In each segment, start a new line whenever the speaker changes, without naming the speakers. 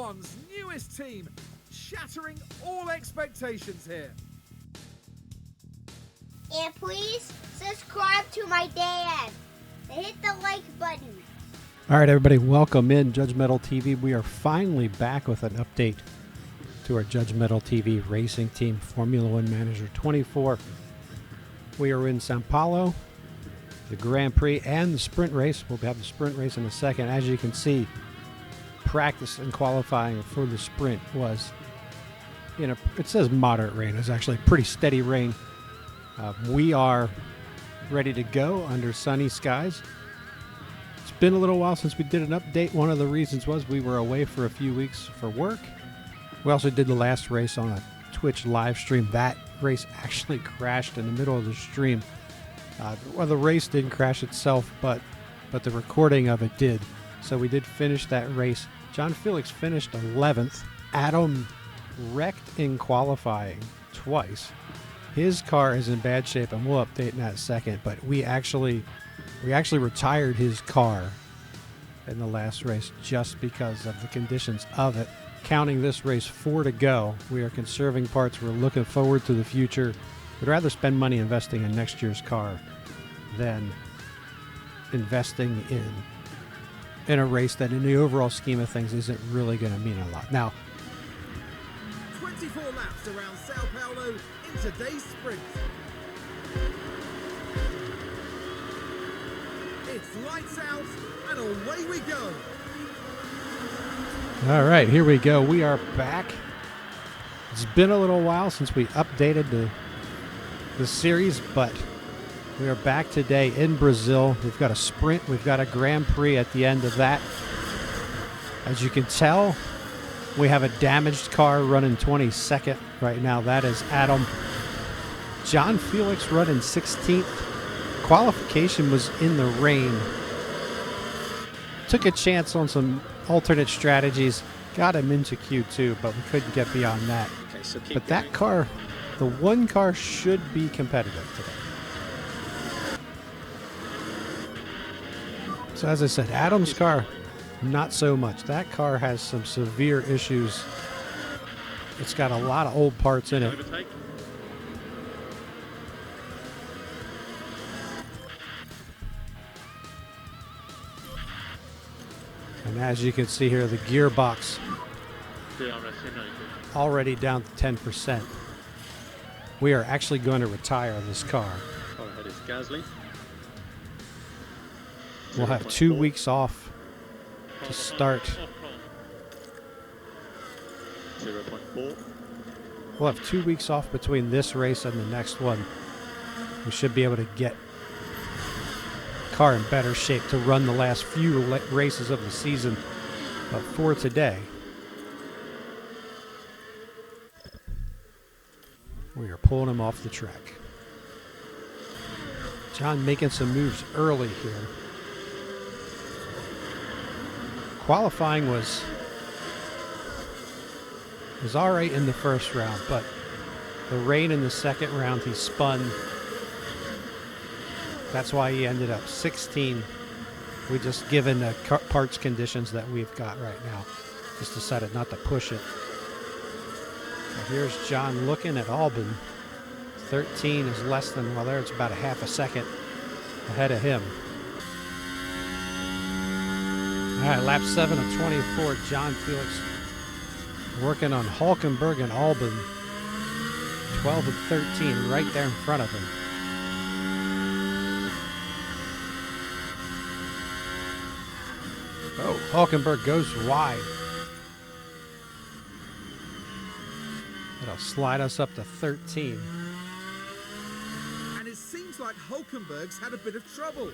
One's newest team, shattering all expectations here.
And please subscribe to my dad and hit the like button.
All right, everybody, welcome in Judge Metal TV. We are finally back with an update to our Judge Metal TV racing team, Formula One Manager 24. We are in Sao Paulo, the Grand Prix and the sprint race. We'll have the sprint race in a second. As you can see, practice and qualifying for the sprint was it says moderate rain. It's actually pretty steady rain. We are ready to go under sunny skies. It's been a little while since we did an update. One of the reasons was we were away for a few weeks for work. We also did the last race on a Twitch live stream. That race actually crashed in the middle of the stream. Well, the race didn't crash itself, but the recording of it did. So we did finish that race. John Felix finished 11th. Adam wrecked in qualifying twice. His car is in bad shape, and we'll update in that second. But we actually retired his car in the last race just because of the conditions of it. Counting this race 4 to go, we are conserving parts. We're looking forward to the future. We'd rather spend money investing in next year's car than investing in a race that in the overall scheme of things isn't really going to mean a lot. Now,
24 laps around Sao Paulo in today's sprint. It's lights out and away we go.
all right, here we go. We are back. It's been a little while since we updated the series, but we are back today in Brazil. We've got a sprint. We've got a Grand Prix at the end of that. As you can tell, we have a damaged car running 22nd right now. That is Adam. John Felix running 16th. Qualification was in the rain. Took a chance on some alternate strategies. Got him into Q2, but we couldn't get beyond that.
Okay, so
But that car, the one car, should be competitive today. So as I said, Adam's car, not so much. That car has some severe issues. It's got a lot of old parts in it.
overtake.
And as you can see here, the gearbox already down to 10%. We are actually going to retire this car.
Car ahead is Gasly.
We'll have 2 weeks off to start.
0.4.
We'll have 2 weeks off between this race and the next one. We should be able to get the car in better shape to run the last few races of the season. But for today, we are pulling him off the track. John making some moves early here. Qualifying was all right in the first round, but the rain in the second round, he spun. That's why he ended up 16. We just, given the parts conditions that we've got right now, just decided not to push it. So here's John looking at Albon. 13 is less than, well, there it's about a half a second ahead of him. All right, lap 7 of 24, John Felix working on Hulkenberg and Albon. 12 and 13 right there in front of him. Oh, Hulkenberg goes wide. It'll slide us up to 13.
And it seems like Hulkenberg's had a bit of trouble.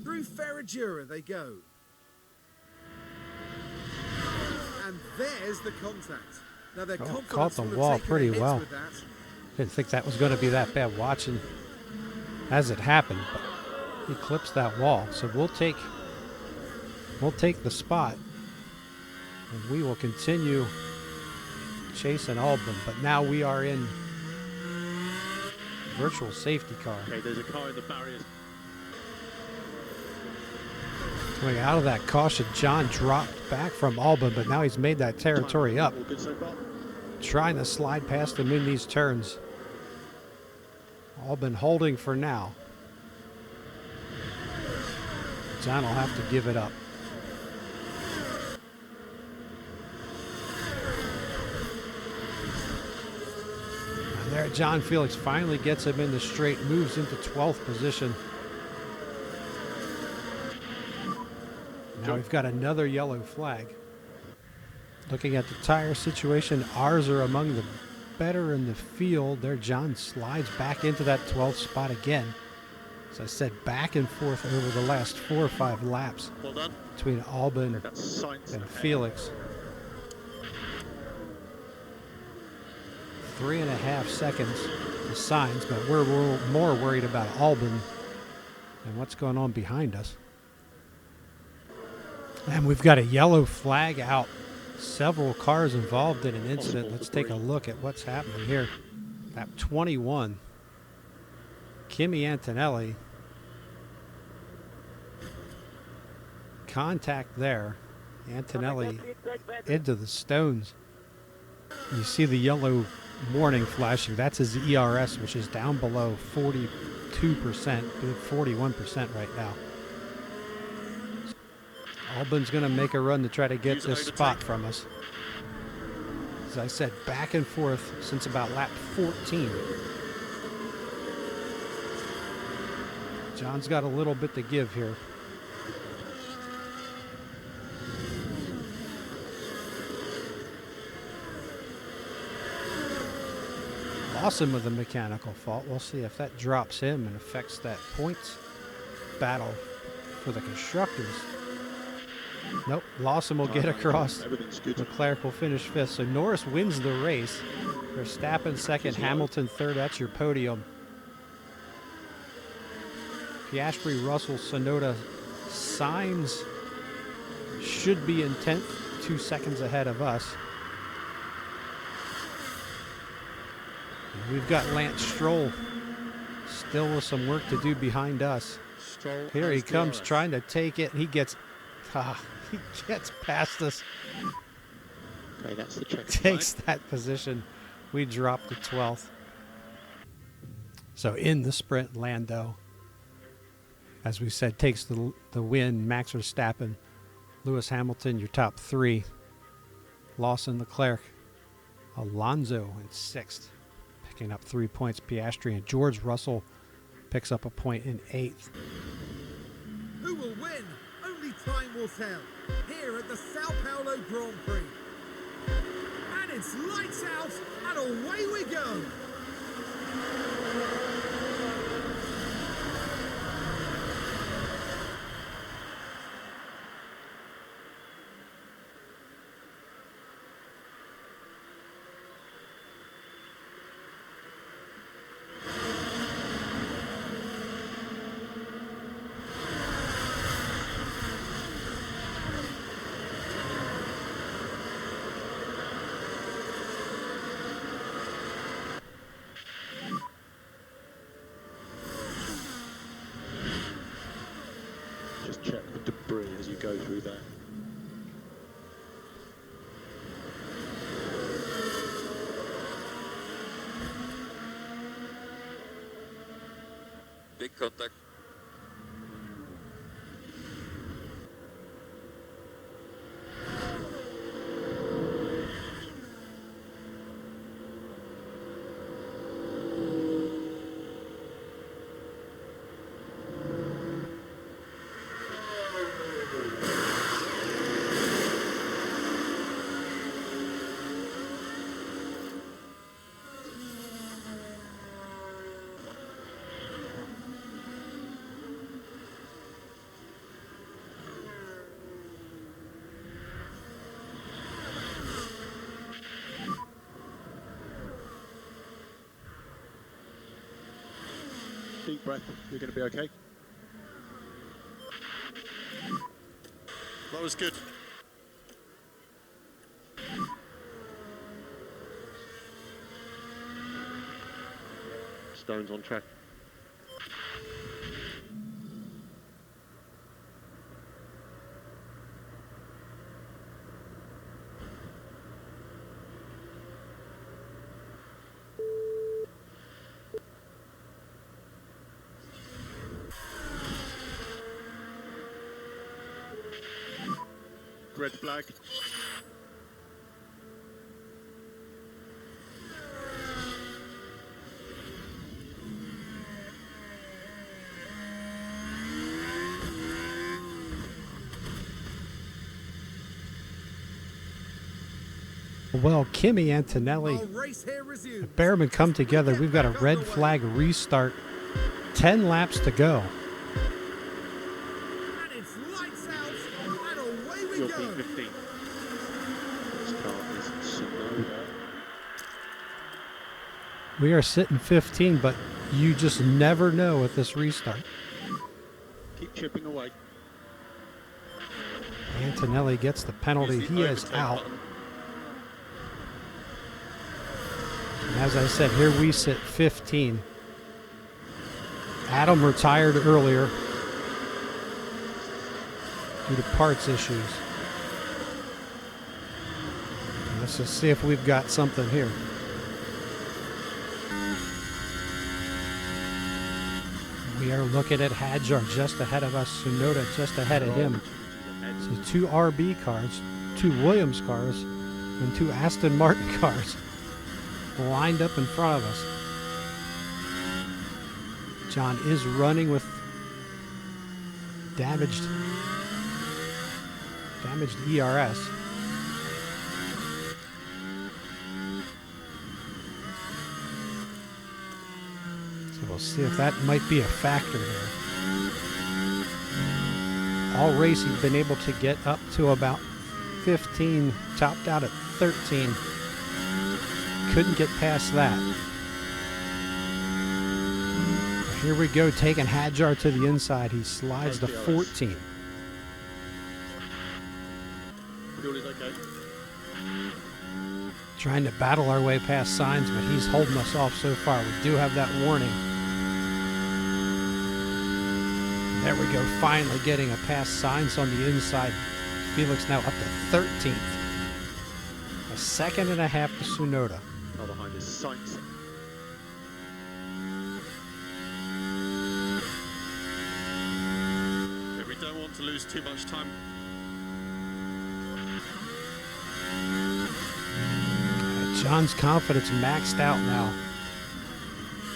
Through Ferragura they go. And there's the contact. Now their confidence
caught the
will have
wall
taken a
pretty
hit
well.
with that.
Didn't think that was going to be that bad watching as it happened, but he clips that wall. So we'll take the spot, and we will continue chasing Albon. But now we are in virtual safety car.
Okay, there's a car in the barriers.
Coming out of that caution, John dropped back from Albin, but now he's made that territory up,
All good so far.
trying to slide past him in these turns. Albin holding for now. John will have to give it up. And there, John Felix finally gets him in the straight, moves into 12th position. Now we've got another yellow flag. Looking at the tire situation, ours are among the better in the field. There, John slides back into that 12th spot again. As I said, back and forth over the last 4 or 5 laps
Well done.
between Albin
That's Sainz
and
ahead.
Felix. 3.5 seconds to Sainz, but we're more worried about Albin and what's going on behind us. And we've got a yellow flag out. Several cars involved in an incident. Let's take a look at what's happening here. Lap 21. Kimi Antonelli. Contact there. Antonelli into the stones. You see the yellow warning flashing. That's his ERS, which is down below 42%, 41% right now. Albin's going to make a run to try to get this spot from us. As I said, back and forth since about lap 14. John's got a little bit to give here. Lawson with a mechanical fault. We'll see if that drops him and affects that points battle for the constructors. Nope, Lawson will get across.
Everything's good.
Leclerc will finish 5th. So Norris wins the race. Verstappen 2nd, Hamilton 3rd. That's your podium. Piastri, Russell, Sonoda, Sainz should be in 10th, 2 seconds ahead of us. And we've got Lance Stroll still with some work to do behind us.
Stroll
Here he
has
comes
DRS.
trying to take it. He gets past us,
Okay, that's the check.
takes that position. We drop to 12th. So in the sprint, Lando, as we said, takes the win. Max Verstappen, Lewis Hamilton, your top 3. Lawson, Leclerc, Alonso in 6th, picking up 3 points. Piastri and George Russell picks up a point in 8th.
Who will win? Only time will tell. Here at the Sao Paulo Grand Prix. And it's lights out and away we go.
Just check the debris as you go through there.
Big contact.
Deep breath. You're going to be okay.
That was good.
Stones on track. red flag.
Well, Kimi Antonelli,
Our race here resumes.
Behrman come together. We've got a red flag restart. 10 laps to go.
And it's lights out, and away we
You'll
go.
be 15. This car is Tsunoda.
We are sitting 15, but you just never know with this restart.
Keep chipping away.
Antonelli gets the penalty.
Use the
He is
overtake
out.
button.
And as I said, here we sit 15. Adam retired earlier due to parts issues. Let's just see if we've got something here. We are looking at Hadjar just ahead of us, Tsunoda just ahead of him. So 2 RB cars, 2 Williams cars, and 2 Aston Martin cars lined up in front of us. John is running with damaged ERS. So we'll see if that might be a factor here. All race he's been able to get up to about 15, topped out at 13. Couldn't get past that. Here we go, taking Hadjar to the inside. He slides to 14.
Fuel is okay.
Trying to battle our way past Signs, but he's holding us off so far. We do have that warning. There we go, finally getting a pass Signs on the inside. Felix now up to 13th. A second and a half to Tsunoda.
Car behind is Sainz.
But we don't want to lose too much time.
John's confidence maxed out now.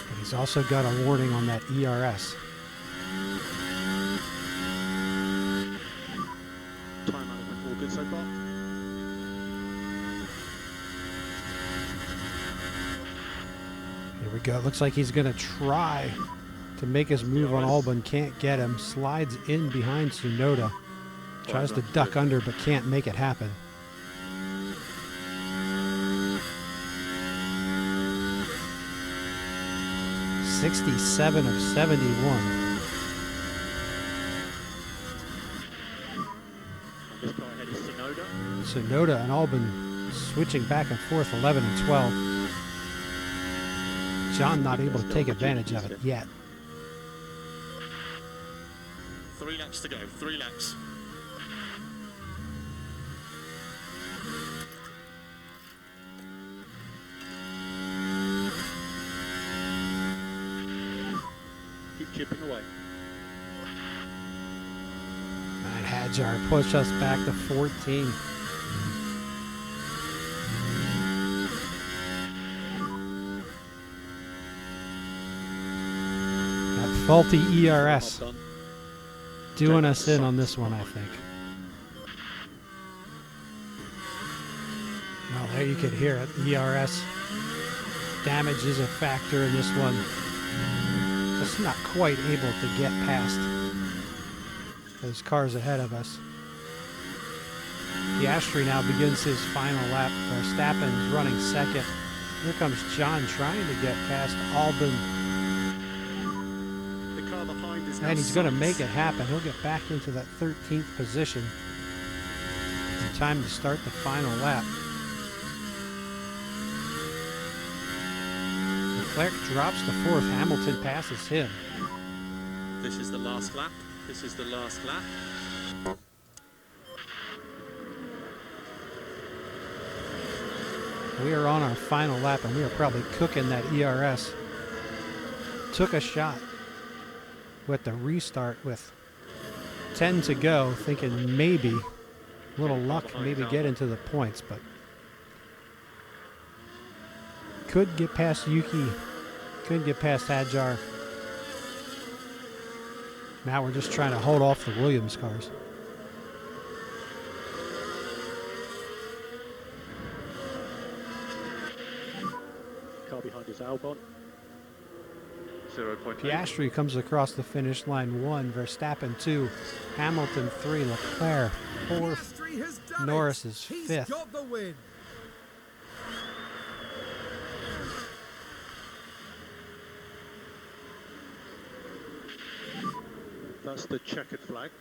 But he's also got a warning on that ERS.
Time management all good so far.
Here we go. Looks like he's going to try to make his move on Albon. Can't get him. Slides in behind Tsunoda. Tries to duck under but can't make it happen. '67 of 71.
This car ahead is Tsunoda.
Tsunoda and Albon switching back and forth, 11 and 12. John not able to take advantage of it yet.
3 laps to go, 3 laps.
Keep chipping away.
And Hadjar push us back to 14. That faulty ERS
Well done.
doing us in on this one, I think. Well, there you could hear it. ERS damage is a factor in this one. Just not quite able to get past those cars ahead of us. Piastri now begins his final lap. Verstappen's running second. Here comes John trying to get past Albon.
The car behind is now
And he's going to
Sainz.
make it happen. He'll get back into that 13th position in time to start the final lap. Leclerc drops to 4th. Hamilton passes him.
This is the last lap. This is the last lap.
We are on our final lap, and we are probably cooking that ERS. Took a shot with the restart with 10 to go, thinking maybe little luck, maybe get into the points, but could get past Yuki, couldn't get past Hadjar. Now we're just trying to hold off the Williams cars.
Car behind is Albon. 0.8.
Piastri comes across the finish line 1, Verstappen 2, Hamilton 3, Leclerc 4th,
Piastri has done
Norris
it.
is
He's
5th.
got the win.
That's the checkered flag.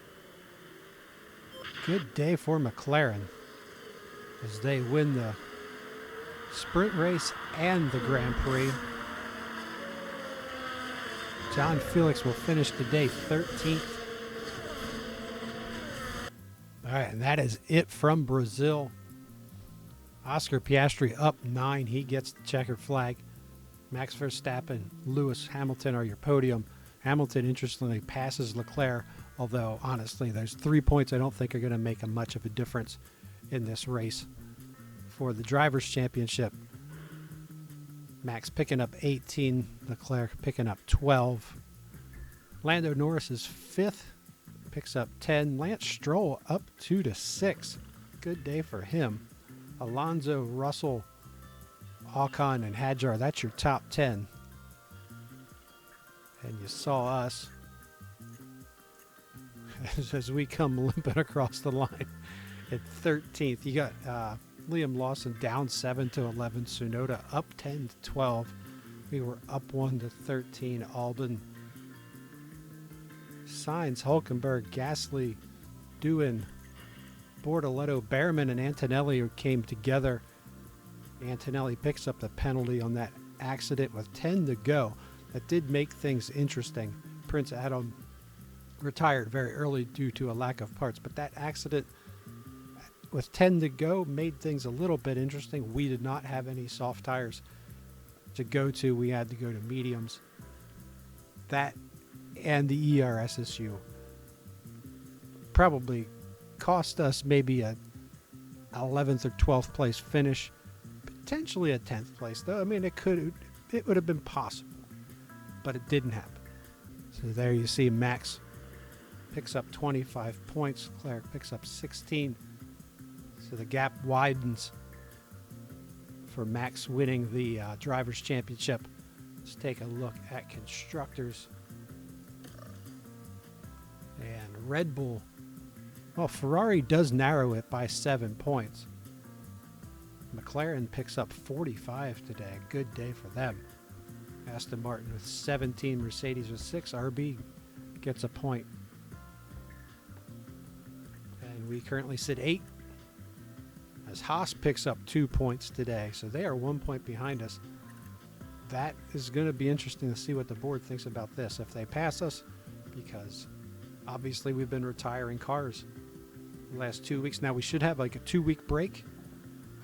Good day for McLaren as they win the sprint race and the Grand Prix. John Felix will finish today 13th. All right, and that is it from Brazil. Oscar Piastri up 9. He gets the checkered flag. Max Verstappen, Lewis Hamilton are your podium. Hamilton, interestingly, passes Leclerc, although, honestly, there's 3 points I don't think are going to make much of a difference in this race. For the Drivers' Championship, Max picking up 18, Leclerc picking up 12. Lando Norris is 5th, picks up 10. Lance Stroll up 2 to 6. Good day for him. Alonso, Russell, Ocon, and Hadjar, that's your top 10. And you saw us as we come limping across the line at 13th. You got Liam Lawson down 7 to 11. Tsunoda up 10 to 12. We were up 1 to 13. Albon, Sainz, Hulkenberg, Gasly, Doohan, Bortoletto, Behrman, and Antonelli who came together. Antonelli picks up the penalty on that accident with 10 to go. That did make things interesting. Prince Adam retired very early due to a lack of parts, but that accident with 10 to go made things a little bit interesting. We did not have any soft tires to go to. We had to go to mediums. That and the ERS issue probably cost us maybe a 11th or 12th place finish, potentially a 10th place though. I mean, it would have been possible, but it didn't happen. So there you see Max picks up 25 points. Leclerc picks up 16. So the gap widens for Max winning the Drivers' Championship. Let's take a look at Constructors. And Red Bull, well, Ferrari does narrow it by 7 points. McLaren picks up 45 today. A good day for them. Aston Martin with 17, Mercedes with 6. RB gets a point. And we currently sit 8. As Haas picks up 2 points today. So they are 1 point behind us. That is going to be interesting to see what the board thinks about this. If they pass us, because obviously we've been retiring cars the last 2 weeks. Now we should have like a 2-week break.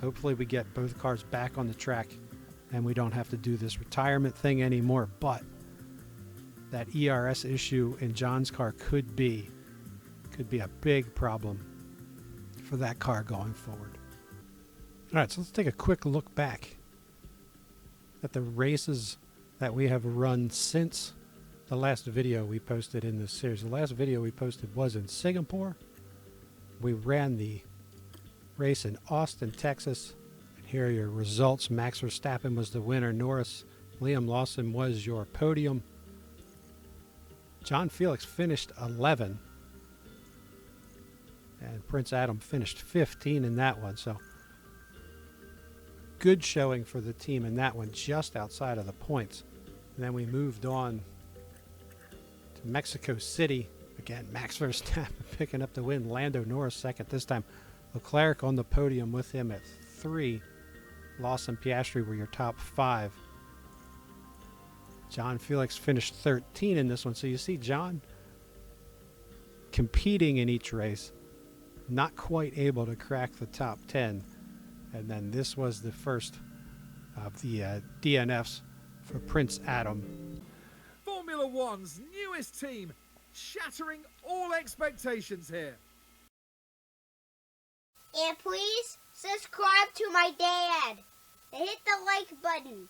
Hopefully we get both cars back on the track and we don't have to do this retirement thing anymore. But that ERS issue in John's car could be a big problem for that car going forward. All right, so let's take a quick look back at the races that we have run since the last video we posted in this series. The last video we posted was in Singapore. We ran the race in Austin, Texas. And here are your results. Max Verstappen was the winner. Liam Lawson was your podium. John Felix finished 11. And Prince Adam finished 15 in that one. So good showing for the team in that one, just outside of the points. And then we moved on to Mexico City. Again, Max Verstappen picking up the win. Lando Norris second this time. Leclerc on the podium with him at 3. Lawson, Piastri were your top 5. John Felix finished 13 in this one. So you see John competing in each race, not quite able to crack the top 10. And then this was the first of the DNFs for Prince Adam.
Formula One's newest team, shattering all expectations here.
And please subscribe to my dad. And hit the like button.